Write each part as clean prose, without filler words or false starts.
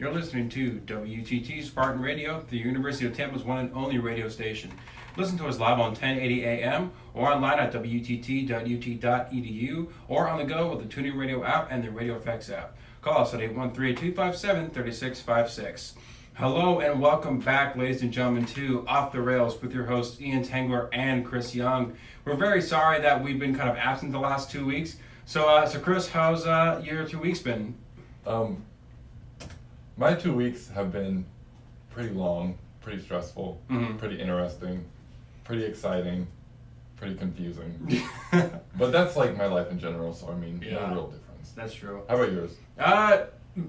You're listening to WTT Spartan Radio, the University of Tampa's one and only radio station. Listen to us live on 1080 AM or online at wtt.ut.edu or on the go with the TuneIn Radio app and the Radio FX app. Call us at 813-257-3656. Hello and welcome back, ladies and gentlemen, to Off the Rails with your hosts Ian Tangler and Chris Young. We're very sorry that we've been kind of absent the last 2 weeks. So Chris, how's your 2 weeks been? My 2 weeks have been pretty long, pretty stressful, pretty interesting, pretty exciting, pretty confusing. But that's like my life in general, so I mean, no real difference. That's true. How about yours?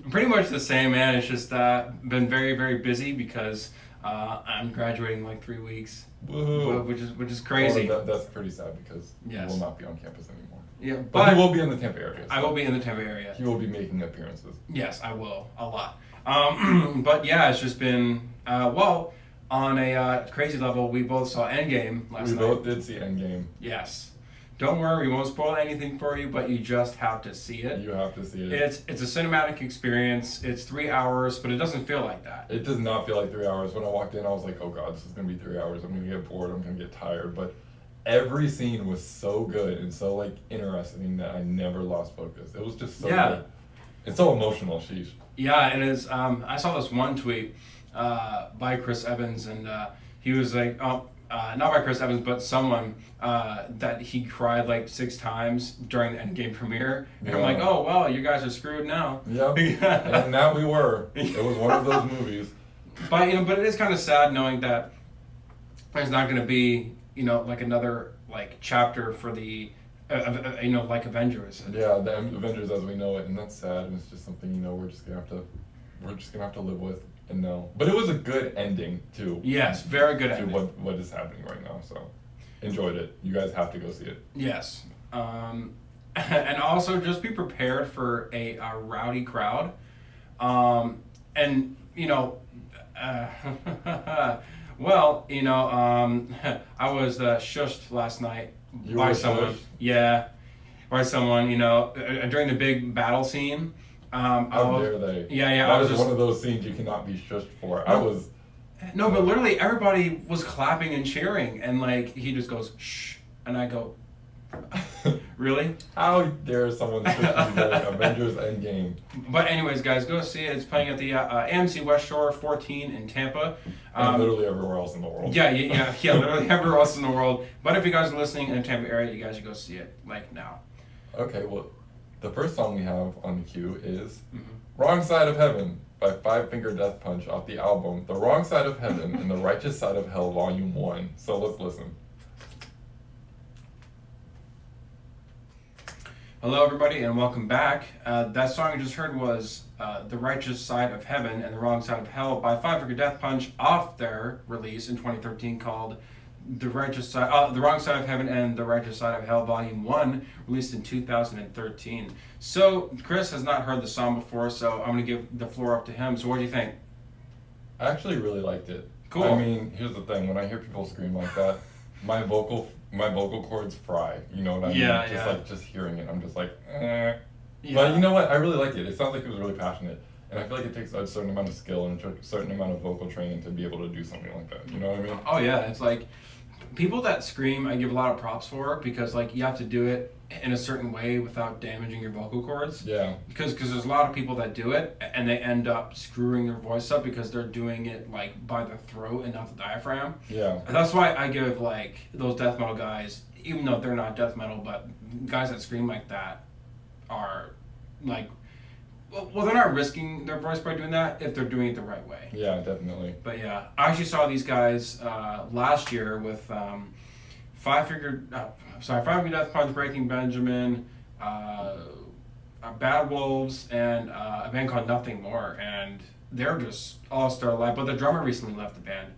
Pretty much the same, man. It's just been very, very busy because I'm graduating in like 3 weeks. Woohoo! Which is crazy. Well, that's pretty sad because Yes. you will not be on campus anymore. Yeah, But he will be in the Tampa area. I will be in the Tampa area. He will be making appearances. Yes, I will. A lot. But yeah, it's just been, on a crazy level, we both saw Endgame last night. We both did see Endgame. Yes. Don't worry, we won't spoil anything for you, but you just have to see it. You have to see it. It's a cinematic experience. It's 3 hours, but it doesn't feel like that. It does not feel like 3 hours. When I walked in, I was like, oh God, this is going to be 3 hours. I'm going to get bored. I'm going to get tired. But every scene was so good and so like interesting that I never lost focus. It was just so good. It's so emotional, sheesh. Yeah, it is. I saw this one tweet by Chris Evans, and he was like, not by Chris Evans, but someone that he cried like 6 times during the Endgame premiere. And I'm like, oh, well, you guys are screwed now. Yep. And now we were. It was one of those movies. But it is kind of sad knowing that there's not going to be, like another like chapter for the, like Avengers. Yeah, the Avengers as we know it, and that's sad. And it's just something we're just gonna have to live with and know. But it was a good ending too. Yes, very good ending. To what is happening right now. So enjoyed it. You guys have to go see it. Yes. And also just be prepared for a rowdy crowd. I was shushed last night by someone. Shushed? Yeah, by someone. During the big battle scene. How dare they? Yeah. That was one of those scenes you cannot be shushed for. No, but literally everybody was clapping and cheering, and like he just goes shh, and I go, really? How dare someone shush you during Avengers Endgame? But anyways, guys, go see it. It's playing at the AMC West Shore 14 in Tampa. And literally everywhere else in the world. Yeah, literally everywhere else in the world. But if you guys are listening in the Tampa area, you guys should go see it, like, now. Okay, well, the first song we have on the queue is Wrong Side of Heaven by Five Finger Death Punch off the album The Wrong Side of Heaven and The Righteous Side of Hell Volume 1. So let's listen. Hello, everybody, and welcome back. That song you just heard was The Righteous Side of Heaven and The Wrong Side of Hell by Five Finger Death Punch off their release in 2013 called The Wrong Side of Heaven and The Righteous Side of Hell Volume 1, released in 2013. So, Chris has not heard the song before, so I'm going to give the floor up to him. So what do you think? I actually really liked it. Cool. I mean, here's the thing. When I hear people scream like that, my vocal cords fry. You know what I mean? Yeah. Just hearing it, I'm just like, eh. Yeah. But you know what? I really liked it. It sounds like it was really passionate. And I feel like it takes a certain amount of skill and a certain amount of vocal training to be able to do something like that. You know what I mean? Oh, yeah. It's like, people that scream, I give a lot of props for, because like you have to do it in a certain way without damaging your vocal cords. Yeah. Because there's a lot of people that do it and they end up screwing their voice up because they're doing it like by the throat and not the diaphragm. Yeah. And that's why I give like those death metal guys, even though they're not death metal, but guys that scream like that are like, well, they're not risking their voice by doing that if they're doing it the right way. Yeah, definitely. But yeah, I actually saw these guys last year with Five Finger Death Punch, Breaking Benjamin, Bad Wolves, and a band called Nothing More, and they're just all-star live. But the drummer recently left the band.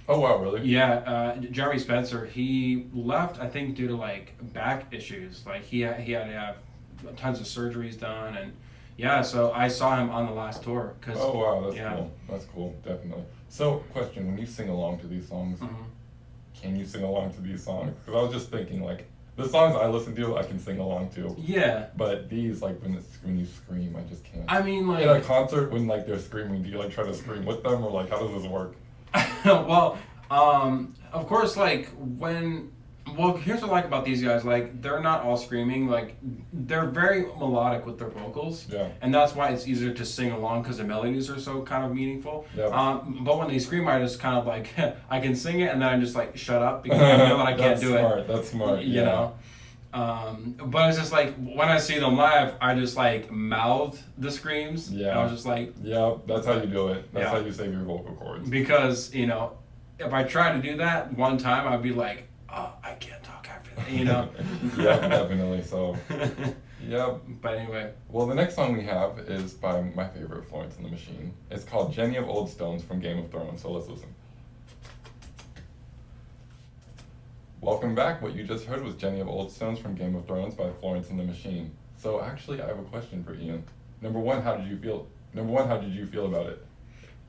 Oh wow, really? Yeah, Jeremy Spencer. He left, I think, due to like back issues. Like he had to have tons of surgeries done, and yeah. So I saw him on the last tour. Oh wow, that's cool. That's cool, definitely. So, question: when you sing along to these songs, can you sing along to these songs? Because I was just thinking, like, The songs I listen to, I can sing along to. Yeah. But these, like, when you scream, I just can't. I mean, like... In a concert, when, like, they're screaming, do you, like, try to scream with them, or, like, how does this work? Well, of course, like, when... Well, here's what I like about these guys. Like, they're not all screaming. Like, they're very melodic with their vocals. Yeah. And that's why it's easier to sing along, because the melodies are so kind of meaningful. Yep. But when they scream, I just kind of like, I can sing it, and then I just like, shut up, because I know that I can't do it. That's smart. You know? But it's just like, when I see them live, I just like mouth the screams. Yeah. And I was just like... Yeah, that's how you do it. That's Yeah. how you save your vocal cords. Because, you know, if I tried to do that one time, I'd be like, oh, I can't talk after that, you know? Yeah, definitely. So, yeah. But anyway. Well, the next song we have is by my favorite, Florence and the Machine. It's called Jenny of Old Stones from Game of Thrones, so let's listen. Welcome back. What you just heard was Jenny of Old Stones from Game of Thrones by Florence and the Machine. So actually, I have a question for Ian. Number one, how did you feel about it?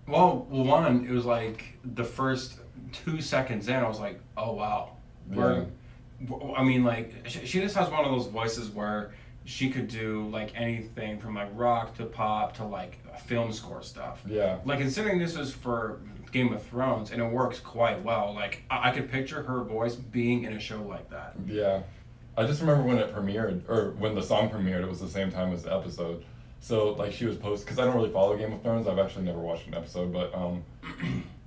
Well, one, it was like the first 2 seconds in, I was like, oh, wow. I mean, like, she just has one of those voices where she could do, like, anything from, like, rock to pop to, like, film score stuff. Yeah. Like, considering this is for Game of Thrones, and it works quite well, like, I could picture her voice being in a show like that. Yeah. I just remember when it premiered, or when the song premiered, it was the same time as the episode. So, like, she was because I don't really follow Game of Thrones, I've actually never watched an episode, but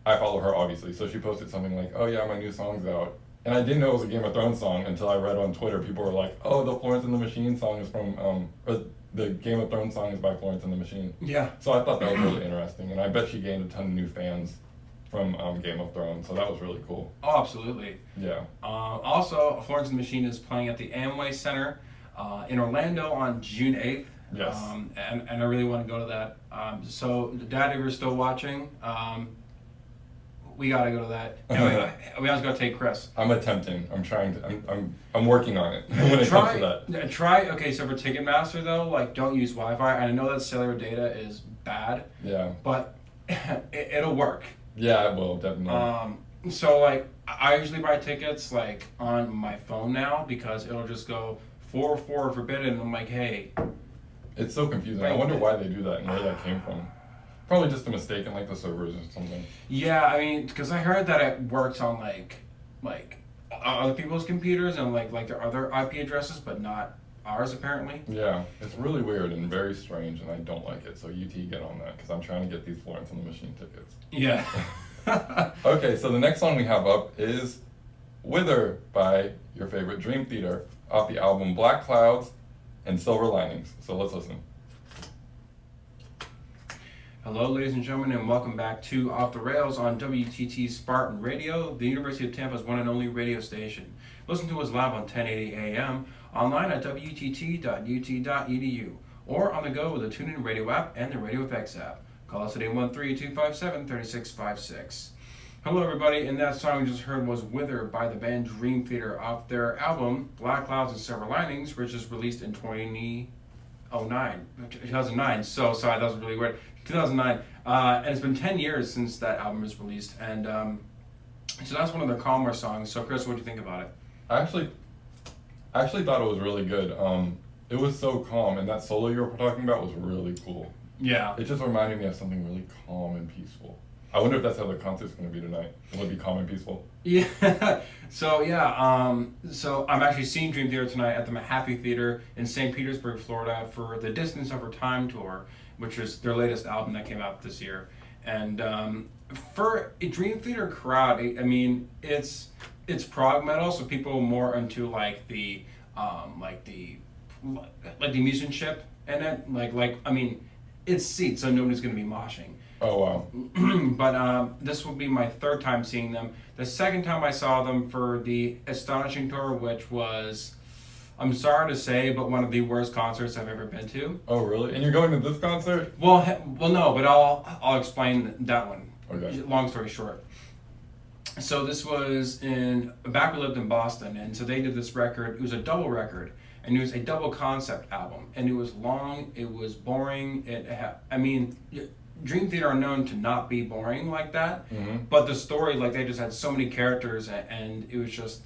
I follow her, obviously. So she posted something like, oh yeah, my new song's out. And I didn't know it was a Game of Thrones song until I read on Twitter. People were like, oh, the Florence and the Machine song is from, or the Game of Thrones song is by Florence and the Machine. Yeah. So I thought that was really interesting, and I bet she gained a ton of new fans from Game of Thrones, so that was really cool. Oh, absolutely. Yeah. Also, Florence and the Machine is playing at the Amway Center in Orlando on June 8th. Yes. And I really want to go to that. So, Dad, if you're still watching, we got to go to that. And we also got to take Chris. I'm attempting. I'm trying to. I'm working on it when it comes to that. Try. Okay, so for Ticketmaster though, like, don't use Wi-Fi. I know that cellular data is bad. Yeah. But it'll work. Yeah, it will definitely. So like, I usually buy tickets like on my phone now, because it'll just go 4 forbidden. And I'm like, hey. It's so confusing. I wonder why they do that and where that came from. Probably just a mistake in like the servers or something. Yeah, I mean, because I heard that it works on like other people's computers and like their other IP addresses, but not ours apparently. Yeah, it's really weird and very strange, and I don't like it. So UT, get on that, because I'm trying to get these Florence and the Machine tickets. Yeah. Okay, so the next song we have up is "Wither" by your favorite Dream Theater off the album Black Clouds and Silver Linings. So let's listen. Hello, ladies and gentlemen, and welcome back to Off the Rails on WTT Spartan Radio, the University of Tampa's one and only radio station. Listen to us live on 1080 AM, online at wtt.ut.edu, or on the go with the TuneIn Radio app and the Radio FX app. Call us at 813-257-3656. Hello, everybody, and that song we just heard was "Wither" by the band Dream Theater off their album Black Clouds and Silver Linings, which was released in 2009. So sorry, that was really weird. 2009, and it's been 10 years since that album was released, and so that's one of their calmer songs. So Chris, what do you think about it? I actually thought it was really good. It was so calm, and that solo you were talking about was really cool. Yeah. It just reminded me of something really calm and peaceful. I wonder if that's how the concert's going to be tonight. Will it be calm and peaceful? Yeah. So I'm actually seeing Dream Theater tonight at the Mahaffey Theater in St. Petersburg, Florida, for the Distance Over Time tour, which is their latest album that came out this year. And for a Dream Theater crowd, I mean, it's prog metal, so people more into like the musicianship in it. Like I mean, it's seats, so nobody's gonna be moshing. Oh wow. But this will be my third time seeing them. The second time I saw them for the Astonishing tour, which was, I'm sorry to say, but one of the worst concerts I've ever been to. Oh really? And you're going to this concert? Well, no, but I'll explain that one. Okay. Long story short. So this was back we lived in Boston, and so they did this record. It was a double record, and it was a double concept album, and it was long. It was boring. Dream Theater are known to not be boring like that, Mm-hmm. but the story, like, they just had so many characters, and it was just,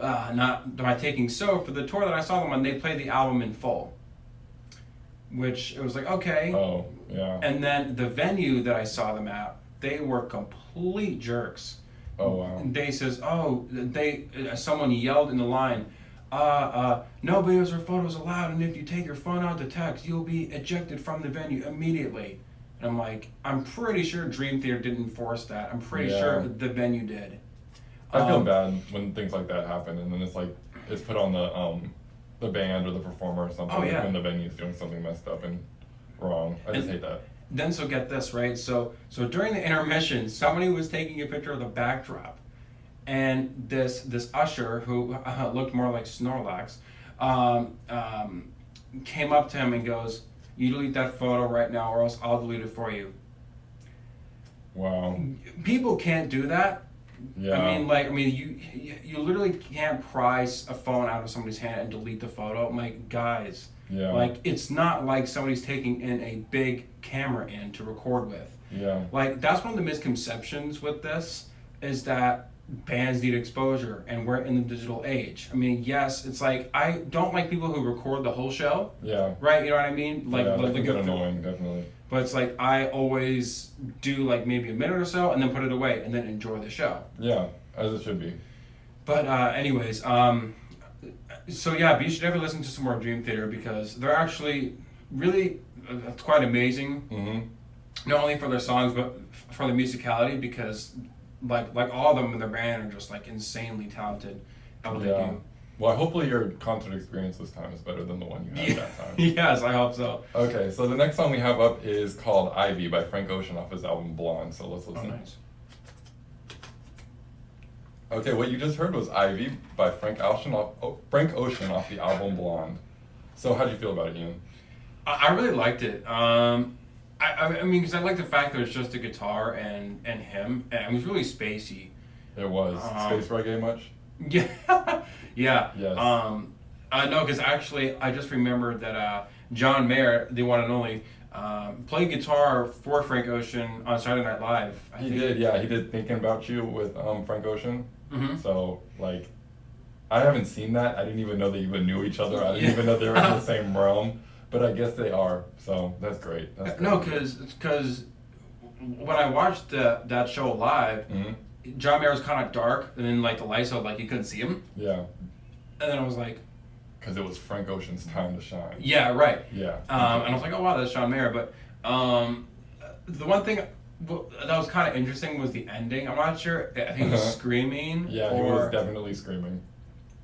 not am I taking so for the tour that I saw them on, they played the album in full, which it was like, okay. Oh, yeah. And then the venue that I saw them at, they were complete jerks. Oh, wow. They says, someone yelled in the line, no videos or photos allowed, and if you take your phone out to text, you'll be ejected from the venue immediately. And I'm like, I'm pretty sure Dream Theater didn't enforce that. I'm pretty sure the venue did. I feel bad when things like that happen, and then it's put on the band or the performer or something. Oh, yeah. When the venue's doing something messed up and wrong. I just hate that. Then so get this, right? So during the intermission, somebody was taking a picture of the backdrop, and this usher who looked more like Snorlax came up to him and goes, "You delete that photo right now, or else I'll delete it for you." Wow. People can't do that. Yeah. I mean, you literally can't prise a phone out of somebody's hand and delete the photo. I'm like, guys, like, it's not like somebody's taking in a big camera in to record with. Yeah. Like, that's one of the misconceptions with this, is that bands need exposure and we're in the digital age. I mean, yes, it's like, I don't like people who record the whole show. Yeah. Right? You know what I mean? Like, yeah, that can get annoying, definitely. But it's like, I always do like maybe a minute or so and then put it away and then enjoy the show. Yeah, as it should be. But anyways, so yeah, but you should ever listen to some more Dream Theater, because they're actually really quite amazing. Mm-hmm. Not only for their songs, but for the musicality, because like all of them in their band are just like insanely talented at what they do. Well, hopefully your concert experience this time is better than the one you had that time. Yes, I hope so. Okay, so the next song we have up is called Ivy by Frank Ocean off his album Blonde, so let's listen. Oh, nice. Okay, what you just heard was Ivy by Frank Ocean off the album Blonde. So how'd you feel about it, Ian? I really liked it. I mean, because I like the fact that it's just a guitar and him, and it was really spacey. It was. Space reggae much? Yeah. Yeah. Yes. No, because actually, I just remembered that John Mayer, the one and only, played guitar for Frank Ocean on Saturday Night Live. He did Thinking About You with Frank Ocean. Mm-hmm. So, like, I haven't seen that. I didn't even know they even knew each other. I didn't even know they were in the same realm. But I guess they are. So, that's great. That's great. No, because when I watched that show live, Mm-hmm. John Mayer was kind of dark, and then like the lights out, like you couldn't see him. Yeah. And then I was like, Because it was Frank Ocean's time to shine. yeah, right. Yeah. And I was like, oh wow, that's John Mayer. But the one thing that was kind of interesting was the ending. I'm not sure if he was screaming. Yeah, he was definitely screaming.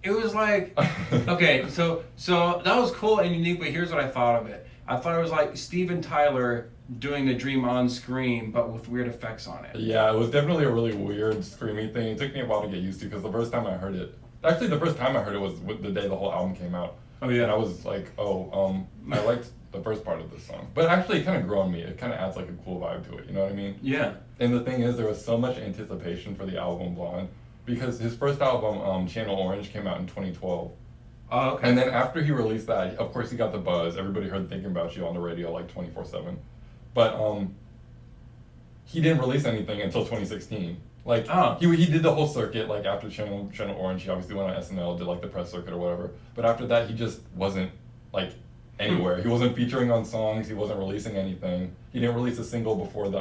It was like, okay, so that was cool and unique, but here's what I thought of it. I thought it was like Steven Tyler doing the Dream on screen, but with weird effects on it. Yeah, it was definitely a really weird screaming thing. It took me a while to get used to, because the first time I heard it was the day the whole album came out. Oh yeah. And I was like, I liked the first part of this song. But actually it kind of grew on me. It kind of adds like a cool vibe to it, you know what I mean? Yeah. And the thing is, there was so much anticipation for the album Blonde, because his first album, Channel Orange, came out in 2012. Oh, okay. And then after he released that, of course he got the buzz. Everybody heard Thinking About You on the radio like 24/7. But he didn't release anything until 2016. Like, he did the whole circuit, like after Channel Orange, he obviously went on SNL, did like the press circuit or whatever. But after that, he just wasn't like anywhere. He wasn't featuring on songs, he wasn't releasing anything. He didn't release a single before the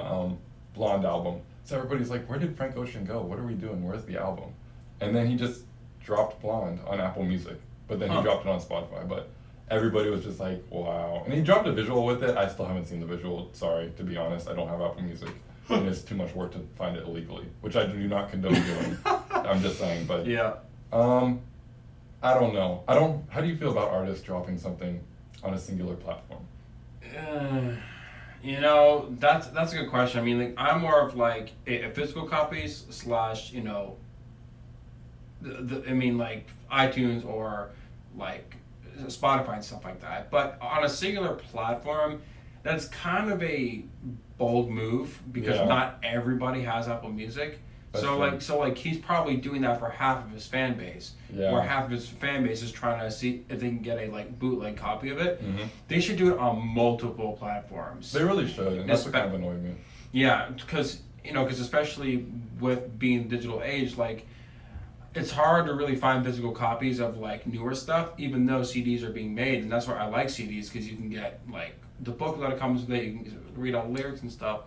Blonde album. So everybody's like, where did Frank Ocean go? What are we doing? Where's the album? And then he just dropped Blonde on Apple Music. But then he dropped it on Spotify. But everybody was just like, wow. And he dropped a visual with it. I still haven't seen the visual, sorry, to be honest. I don't have Apple Music. And it's too much work to find it illegally, which I do not condone doing. I'm just saying, but yeah. I don't know. How do you feel about artists dropping something on a singular platform? You know, that's a good question. I mean, like, I'm more of like a physical copies / you know, I mean, like iTunes or like Spotify and stuff like that. But on a singular platform, that's kind of a bold move, because not everybody has Apple Music. That's So like he's probably doing that for half of his fan base, where half of his fan base is trying to see if they can get a like bootleg copy of it. Mm-hmm. They should do it on multiple platforms. They really should, and that's what kind of annoyed me. Yeah, because especially with being digital age, like it's hard to really find physical copies of like newer stuff, even though CDs are being made, and that's why I like CDs because you can get like the booklet that comes with it, you can read all the lyrics and stuff,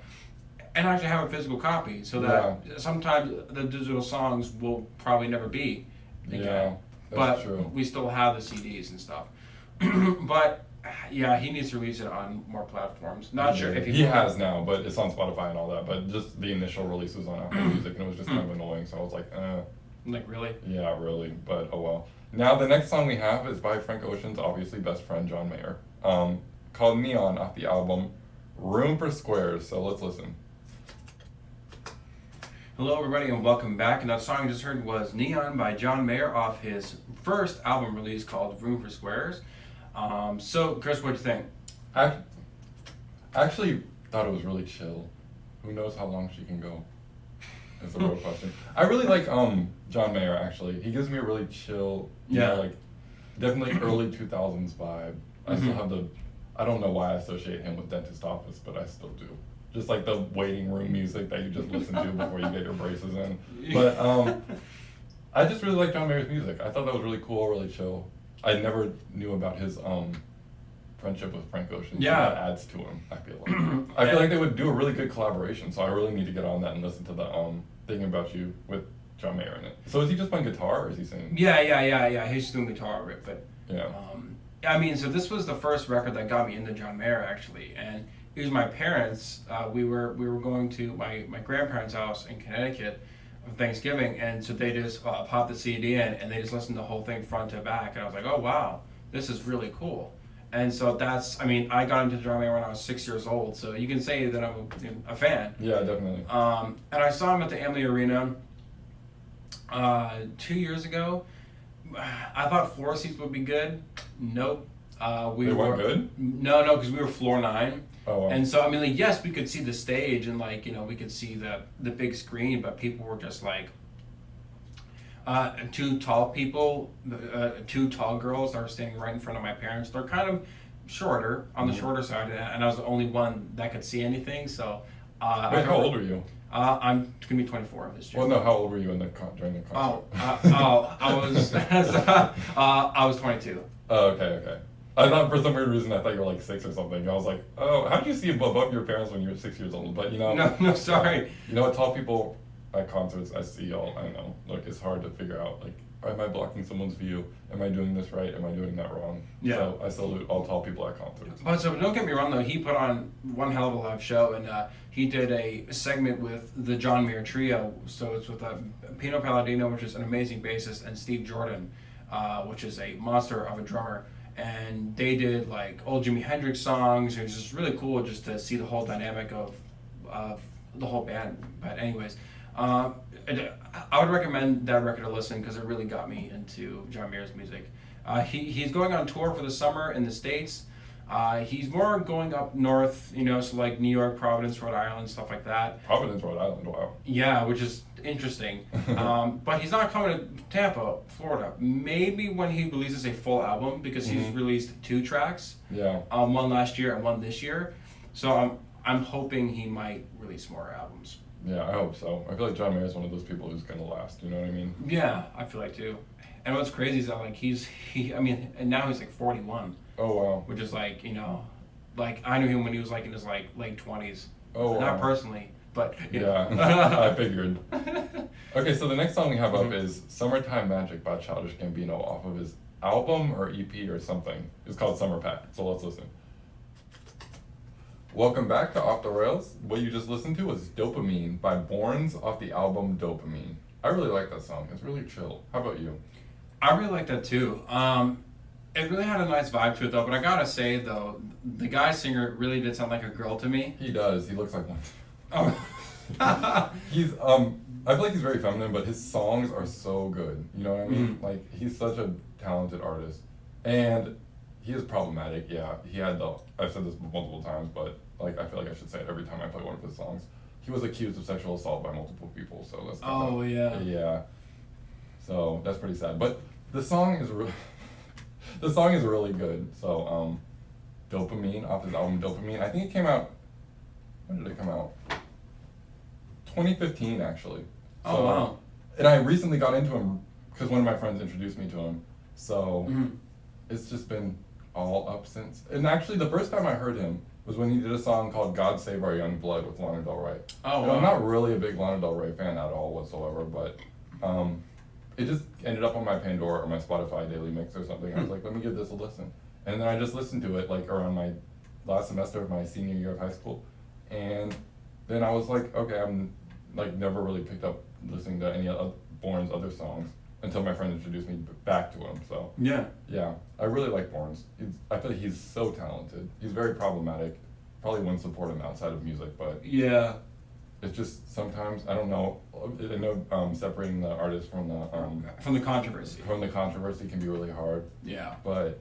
and actually have a physical copy, so that sometimes the digital songs will probably never be again, Yeah, but that's true. we still have the CDs and stuff. But yeah, he needs to release it on more platforms. Not sure if He has now, but it's on Spotify and all that. But just the initial release was on Apple Music, and it was just kind of annoying. So I was like, like really. yeah, really. But oh well. Now the next song we have is by Frank Ocean's obviously best friend John Mayer, called Neon off the album Room for Squares. So let's listen. Hello, everybody, and welcome back. And that song you just heard was Neon by John Mayer off his first album release called Room for Squares. So, Chris, what'd you think? I actually thought it was really chill. Who knows how long she can go? Is the real question. I really like John Mayer actually. He gives me a really chill, you know, like definitely early 2000s vibe. I still have I don't know why I associate him with dentist office, but I still do. Just like the waiting room music that you just listen to before you get your braces in. But I just really like John Mayer's music. I thought that was really cool, really chill. I never knew about his friendship with Frank Ocean. So that adds to him, I feel like. I feel like they would do a really good collaboration, so I really need to get on that and listen to the Thinking About You with John Mayer in it. So is he just playing guitar or is he singing? Yeah. He's doing guitar with it, but yeah. I mean, so this was the first record that got me into John Mayer actually, and it was my parents. We were going to my grandparents' house in Connecticut for Thanksgiving, and so they just popped the CD in and they just listened to the whole thing front to back, and I was like, oh wow, this is really cool. And so I got into John Mayer when I was 6 years old, so you can say that I'm a fan. Yeah, definitely. And I saw him at the Amalie Arena 2 years ago. I thought floor seats would be good. Nope. They weren't good? No, because we were floor 9. Oh, wow. And so, I mean, like, yes, we could see the stage and, like, you know, we could see the big screen, but people were just, like, two tall people, two tall girls that were standing right in front of my parents. They're kind of shorter, on the shorter side, and I was the only one that could see anything, so... Wait, how old are you? I'm going to be 24 this year. Well, no, how old were you during the concert? I was 22. Oh, okay. I thought for some weird reason I thought you were like 6 or something. I was like, oh, how did you see above your parents when you were 6 years old? But you know, no, sorry. You know what? Tall people at concerts, I see all. I know. Look, it's hard to figure out. Like, am I blocking someone's view? Am I doing this right? Am I doing that wrong? Yeah. So I salute all tall people at concerts. But so don't get me wrong though. He put on one hell of a live show, and he did a segment with the John Mayer Trio. So it's with Pino Palladino, which is an amazing bassist, and Steve Jordan, which is a monster of a drummer. And they did like old Jimi Hendrix songs. It was just really cool just to see the whole dynamic of the whole band. But anyways, I would recommend that record to listen because it really got me into John Mayer's music. He's going on tour for the summer in the States. He's more going up north, you know, so like New York, Providence, Rhode Island, stuff like that. Providence, Rhode Island, wow. Yeah, which is interesting. But he's not coming to Tampa, Florida. Maybe when he releases a full album, because he's released 2 tracks. Yeah. One last year and one this year. So I'm hoping he might release more albums. Yeah, I hope so. I feel like John Mayer is one of those people who's gonna last. You know what I mean? Yeah, I feel like too. And what's crazy is that like and now he's like 41. Oh wow. Which is like, you know, like I knew him when he was like in his like late 20s. Oh wow. Not personally, but you know. I figured. Okay, so the next song we have up is "Summertime Magic" by Childish Gambino off of his album or EP or something. It's called Summer Pack. So let's listen. Welcome back to Off the Rails. What you just listened to was "Dopamine" by Borns off the album Dopamine. I really like that song. It's really chill. How about you? I really like that too. It really had a nice vibe to it though, but I gotta say though, the guy singer really did sound like a girl to me. He does. He looks like one. Oh. He's I feel like he's very feminine, but his songs are so good. You know what I mean? Like he's such a talented artist, and he is problematic. Yeah, I've said this multiple times, but like I feel like I should say it every time I play one of his songs. He was accused of sexual assault by multiple people, so that's yeah. So that's pretty sad. But the song is really good. So Dopamine off his album Dopamine. I think it came out. When did it come out? 2015 actually. Oh wow. And I recently got into him because one of my friends introduced me to him. So Mhm. it's just been all up since. And actually, the first time I heard him was when he did a song called "God Save Our Young Blood" with Lana Del Rey. Oh, And I'm wow. not really a big Lana Del Rey fan at all whatsoever, but it just ended up on my Pandora or my Spotify daily mix or something. I was like, let me give this a listen. And then I just listened to it like around my last semester of my senior year of high school. And then I was like, okay, I'm like never really picked up listening to any of Bourne's other songs until my friend introduced me back to him. So Yeah. yeah, I really like Bourne's. I feel like he's so talented. He's very problematic. Probably wouldn't support him outside of music, but Yeah. it's just sometimes I don't know. I know separating the artist from From the controversy. the controversy can be really hard, Yeah. but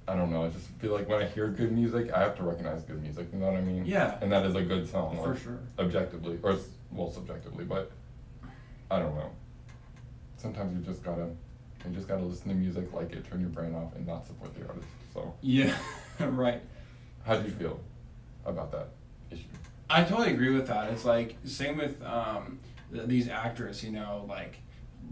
I don't know. I just feel like when I hear good music, I have to recognize good music. You know what I mean? Yeah. And that is a good song, For like, sure. objectively, or well, subjectively, but I don't know. Sometimes you just gotta listen to music, like it, turn your brain off, and not support the artist. So Yeah. Right. how do you feel about that issue? I totally agree with that. It's like same with these actors,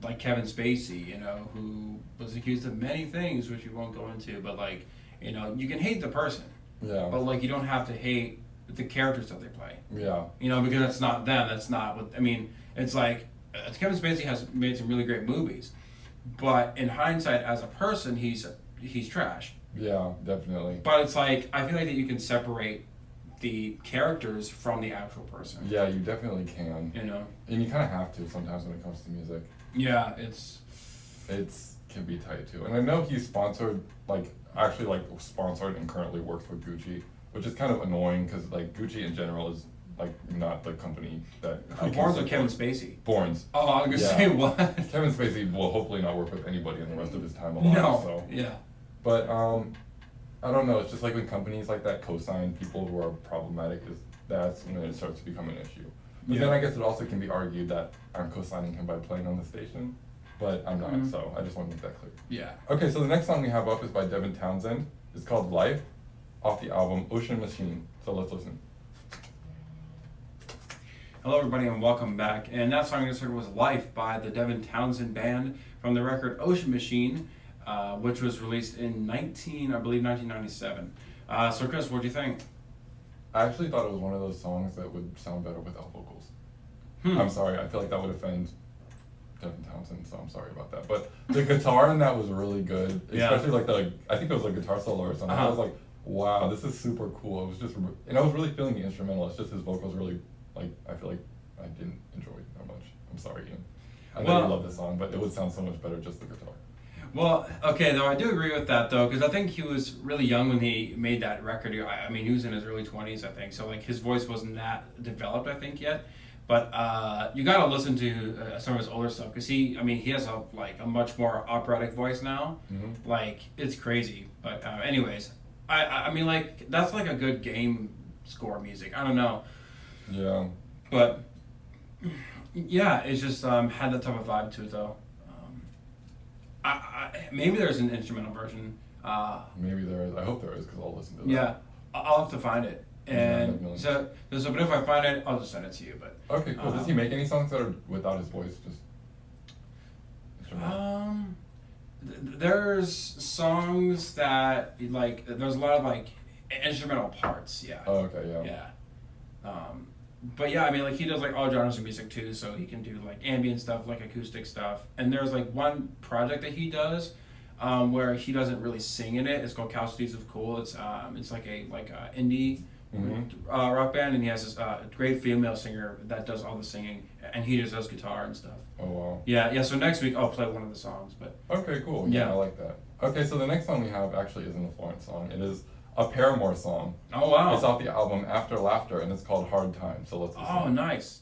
like Kevin Spacey, who was accused of many things, which we won't go into. But like, you can hate the person, Yeah. but like you don't have to hate the characters that they play. Yeah. Because that's not them. That's not what I mean. It's like Kevin Spacey has made some really great movies, but in hindsight, as a person, he's trash. Yeah, definitely. But it's like I feel like that you can separate the characters from the actual person. Yeah, you definitely can. And you kind of have to sometimes when it comes to music. Yeah, It's can be tight too. And I know he's sponsored, sponsored and currently works with Gucci, which is kind of annoying because like Gucci in general is like not the company that. I can Bourne's with Kevin support. Spacey. Bourne's. Oh, I was gonna Yeah. say what? Kevin Spacey will hopefully not work with anybody in the rest of his time alive. No. So. Yeah. But I don't know. It's just like when companies like that co-sign people who are problematic, that's when it starts to become an issue. But then I guess it also can be argued that I'm co-signing him by playing on the station, but I'm not. Mhm. So I just want to make that clear. Yeah. Okay, so the next song we have up is by Devin Townsend. It's called "Life," off the album Ocean Machine. So let's listen. Hello, everybody, and welcome back. And that song I just heard was "Life" by the Devin Townsend Band from the record Ocean Machine, which was released in 1997. So, Chris, what do you think? I actually thought it was one of those songs that would sound better without vocals. Hmm. I'm sorry. I feel like that would offend Devin Townsend, so I'm sorry about that. But the guitar in that was really good, Yeah. especially I think it was a guitar solo or something. I was like, wow, this is super cool. It was just, and I was really feeling the instrumental. It's just his vocals really, I feel like I didn't enjoy it that much. I'm sorry, Ian. I know you love this song, but it would sound so much better just the guitar. Well, okay, though I do agree with that though, because I think he was really young when he made that record. I mean, he was in his early 20s, I think. So like his voice wasn't that developed, I think, yet. But you gotta listen to some of his older stuff because he has a much more operatic voice now. Mm-hmm. Like it's crazy. But anyways, I mean like that's like a good game score music. I don't know, Yeah. but yeah, it's just had that type of vibe to it though. Maybe there's an instrumental version. Maybe there is. I hope there is because I'll listen to that. Yeah, I'll have to find it. And definitely. so but if I find it, I'll just send it to you. But Okay, cool. Does he make any songs that are without his voice? Just instrumental? There's songs that like there's a lot of like instrumental parts. Yeah. Oh, okay, yeah. Yeah. But yeah, I mean, like he does like all genres of music too, so he can do like ambient stuff, like acoustic stuff. And there's like one project that he does, where he doesn't really sing in it. It's called Cal Cities of Cool. It's like a indie rock band, and he has this great female singer that does all the singing, and he just does guitar and stuff. Oh wow. Yeah. So next week I'll play one of the songs, but. Okay, cool. Yeah, I like that. Okay, so the next song we have actually isn't a Florence song. It is a Paramore song. Oh wow. It's off the album After Laughter, and it's called Hard Time. So let's listen. Oh, nice.